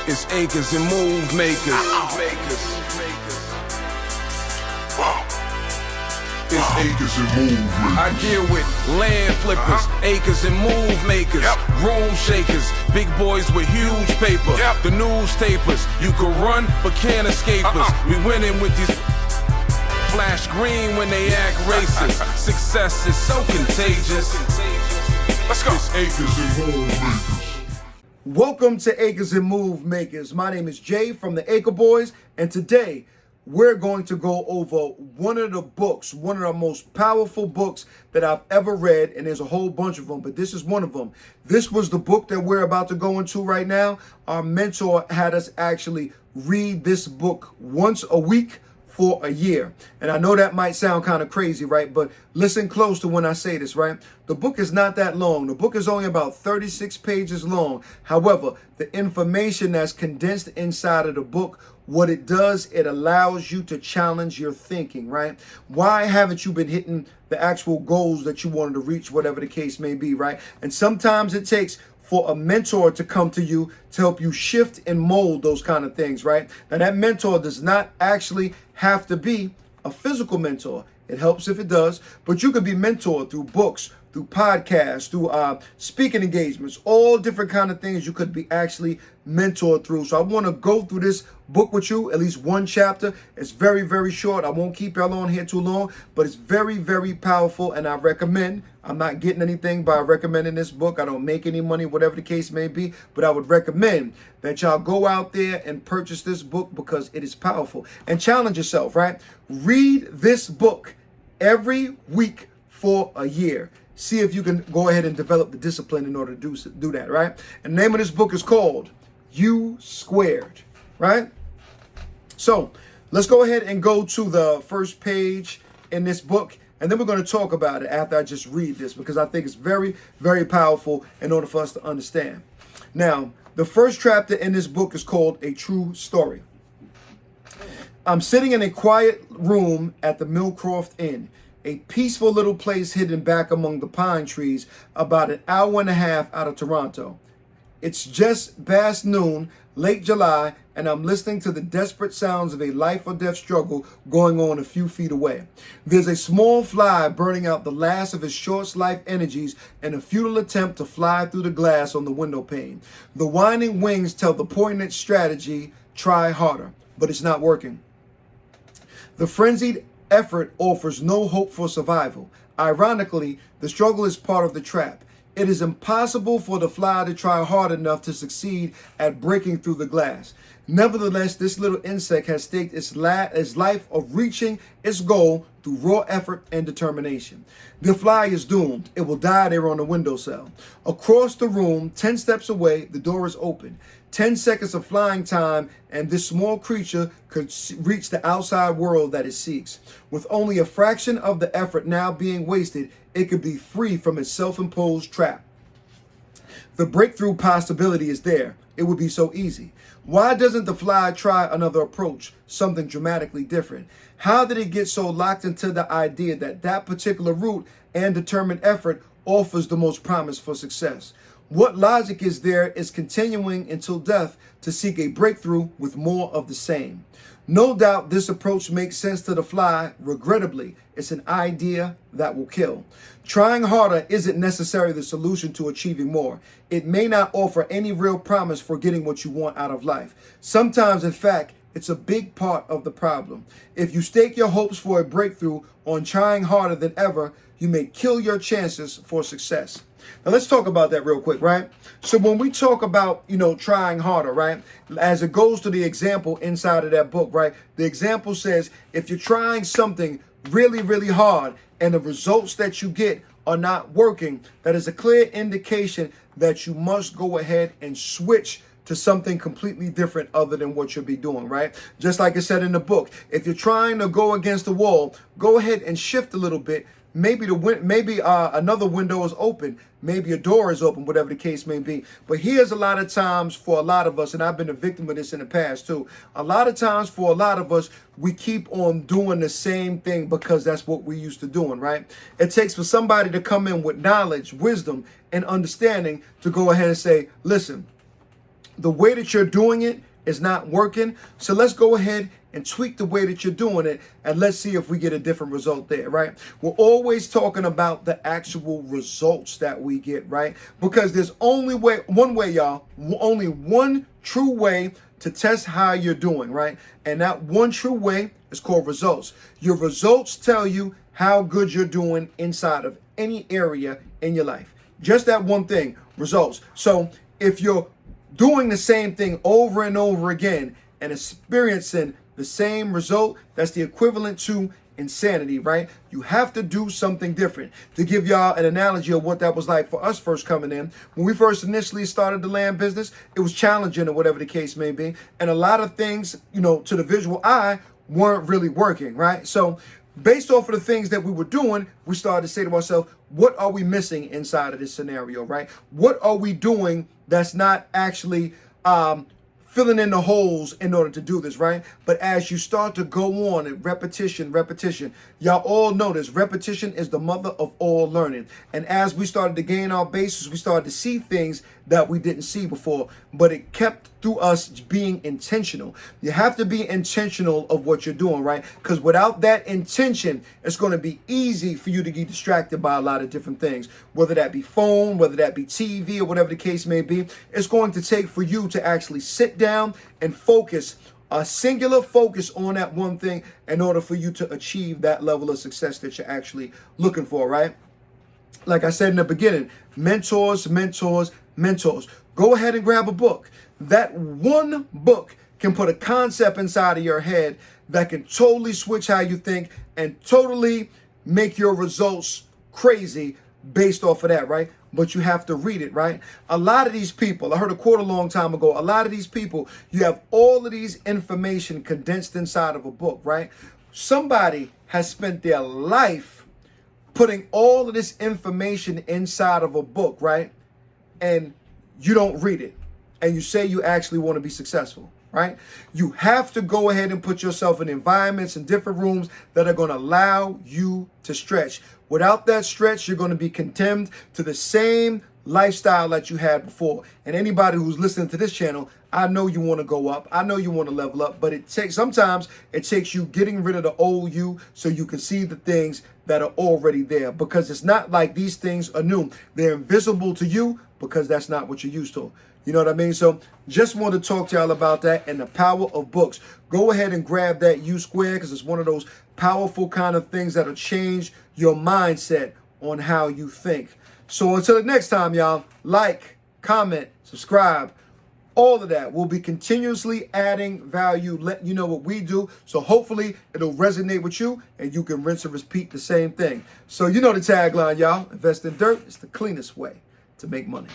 It's acres and move makers. It's acres and move makers. I deal with land flippers, acres and move makers, room shakers, big boys with huge paper, the newspapers. You can run but can't escape us. We winning with these flash green when they act racist. Success is so contagious. Let's go. It's acres and move makers. Welcome to Acres and Move Makers. My name is Jay from the Acre Boys, and today we're going to go over one of the most powerful books that I've ever read, and there's a whole bunch of them, but this is one of them. This was the book that we're about to go into right now. Our mentor had us actually read this book once a week for a year. And I know that might sound kind of crazy, right? But listen close to when I say this, right? The book is not that long. The book is only about 36 pages long. However, the information that's condensed inside of the book, what it does, it allows you to challenge your thinking, right? Why haven't you been hitting the actual goals that you wanted to reach, whatever the case may be, right? And sometimes it takes for a mentor to come to you to help you shift and mold those kind of things, right? Now, that mentor does not actually have to be a physical mentor. It helps if it does, but you could be mentored through books, through podcasts, through speaking engagements, all different kind of things you could be actually mentored through. So I want to go through this book with you, at least one chapter. It's very, very short. I won't keep y'all on here too long, but it's very, very powerful, and I recommend. I'm not getting anything by recommending this book. I don't make any money, whatever the case may be, but I would recommend that y'all go out there and purchase this book because it is powerful. And challenge yourself, right? Read this book every week for a year. See if you can go ahead and develop the discipline in order to do that, right? And the name of this book is called U Squared, right? So let's go ahead and go to the first page in this book, and then we're going to talk about it after I just read this because I think it's very, very powerful in order for us to understand. Now, the first chapter in this book is called A True Story. I'm sitting in a quiet room at the Millcroft Inn, a peaceful little place hidden back among the pine trees about an hour and a half out of Toronto. It's just past noon, late July, and I'm listening to the desperate sounds of a life or death struggle going on a few feet away. There's a small fly burning out the last of its short life energies in a futile attempt to fly through the glass on the window pane. The winding wings tell the poignant strategy, try harder, but it's not working. The frenzied effort offers no hope for survival. Ironically, the struggle is part of the trap. It is impossible for the fly to try hard enough to succeed at breaking through the glass. Nevertheless, this little insect has staked its life of reaching its goal through raw effort and determination. The fly is doomed. It will die there on the windowsill. Across the room, 10 steps away, the door is open. 10 seconds of flying time, and this small creature could reach the outside world that it seeks. With only a fraction of the effort now being wasted, it could be free from its self-imposed trap. The breakthrough possibility is there. It would be so easy. Why doesn't the fly try another approach, something dramatically different? How did it get so locked into the idea that that particular route and determined effort offers the most promise for success? What logic is there is continuing until death to seek a breakthrough with more of the same? No doubt this approach makes sense to the fly. Regrettably, it's an idea that will kill. Trying harder isn't necessarily the solution to achieving more. It may not offer any real promise for getting what you want out of life. Sometimes, in fact, it's a big part of the problem. If you stake your hopes for a breakthrough on trying harder than ever, you may kill your chances for success. Now let's talk about that real quick, right? So when we talk about, trying harder, right? As it goes to the example inside of that book, right? The example says if you're trying something really, really hard and the results that you get are not working, that is a clear indication that you must go ahead and switch to something completely different other than what you'll be doing, right? Just like it said in the book, if you're trying to go against the wall, go ahead and shift a little bit. Maybe another window is open. Maybe a door is open, whatever the case may be. But here's a lot of times for a lot of us, and I've been a victim of this in the past too. A lot of times for a lot of us, we keep on doing the same thing because that's what we're used to doing, right? It takes for somebody to come in with knowledge, wisdom, and understanding to go ahead and say, listen, the way that you're doing it is not working. So let's go ahead and tweak the way that you're doing it, and let's see if we get a different result there, right? We're always talking about the actual results that we get, right? Because there's only one way, y'all, only one true way to test how you're doing, right? And that one true way is called results. Your results tell you how good you're doing inside of any area in your life. Just that one thing, results. So if you're doing the same thing over and over again and experiencing the same result, that's the equivalent to insanity, right? You have to do something different. To give y'all an analogy of what that was like for us first coming in, when we first initially started the land business, it was challenging or whatever the case may be. And a lot of things, you know, to the visual eye weren't really working, right? So based off of the things that we were doing, we started to say to ourselves, what are we missing inside of this scenario, right? What are we doing that's not actually filling in the holes in order to do this, right? But as you start to go on and repetition, y'all all know this, repetition is the mother of all learning. And as we started to gain our basis, we started to see things that we didn't see before, but it kept through us being intentional. You have to be intentional of what you're doing, right? Because without that intention, it's going to be easy for you to get distracted by a lot of different things, whether that be phone, whether that be TV, or whatever the case may be. It's going to take for you to actually sit down and focus, a singular focus on that one thing in order for you to achieve that level of success that you're actually looking for, right? Like I said in the beginning, mentors. Go ahead and grab a book. That one book can put a concept inside of your head that can totally switch how you think and totally make your results crazy based off of that, right? But you have to read it, right? A lot of these people, I heard a quote a long time ago, a lot of these people, you have all of these information condensed inside of a book, right? Somebody has spent their life putting all of this information inside of a book, right? And you don't read it. And you say you actually want to be successful, right? You have to go ahead and put yourself in environments and different rooms that are going to allow you to stretch. Without that stretch, you're going to be condemned to the same lifestyle that you had before. And anybody who's listening to this channel, I know you want to go up. I know you want to level up, but sometimes it takes you getting rid of the old you so you can see the things that are already there, because it's not like these things are new. They're invisible to you because that's not what you're used to. You know what I mean? So just want to talk to y'all about that and the power of books. Go ahead and grab that U square, because it's one of those powerful kind of things that'll change your mindset on how you think. So until the next time, y'all, like, comment, subscribe, all of that. We'll be continuously adding value, letting you know what we do. So hopefully it'll resonate with you and you can rinse and repeat the same thing. So you know the tagline, y'all. Invest in dirt is the cleanest way to make money.